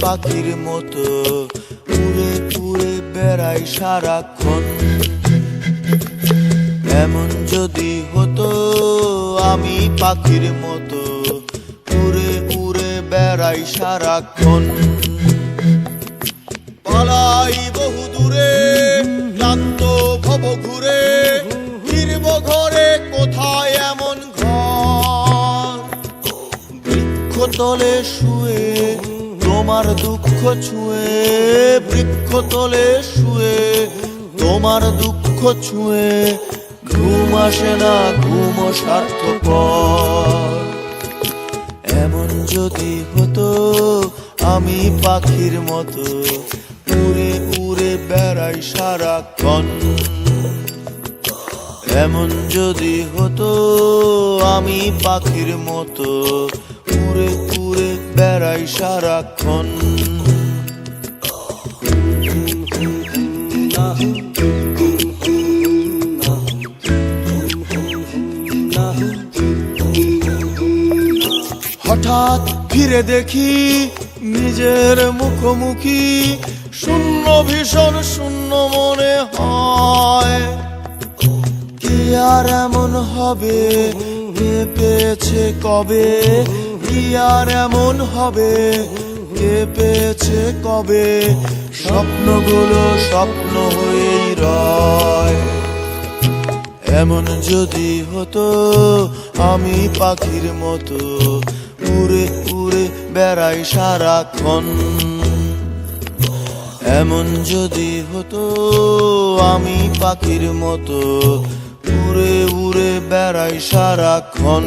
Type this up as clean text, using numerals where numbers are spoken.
পাখির মতো উড়ে উড়ে বেড়াই সারাক্ষণ। এমন যদি হতো আমি পাখির মতো উড়ে উড়ে বেড়াই সারাক্ষণ। পালাই বহু দূরে ক্লান্ত ভব ঘুরে, ফিরব ঘরে কোথায় এমন ঘর। বৃক্ষতলে শুয়ে তোমার দুঃখ ছুঁয়ে, বৃক্ষতলে শুয়ে তোমার দুঃখ ছুঁয়ে, ঘুম আসে না ঘুম স্বার্থপর। এমন যদি হতো আমি পাখির মতো উড়ে উড়ে বেড়াই সারাক্ষণ। এমন যদি হতো আমি পাখির মতো উড়ে উড়ে বেড়াই সারাক্ষণ। হঠাৎ ফিরে দেখি নিজের মুখোমুখি, শূন্য ভীষণ শূন্য মনে হয়। কি আর এমন হবে কে পেয়েছে কবে, কি আর এমন হবে কে পেয়েছে কবে, স্বপ্নগুলো স্বপ্ন হয়েই রয়। এমন যদি হতো আমি পাখির মতো উড়ে উড়ে বেড়াই সারাক্ষণ। এমন যদি হতো আমি পাখির মতো উড়ে উড়ে বেড়াই সারাক্ষণ।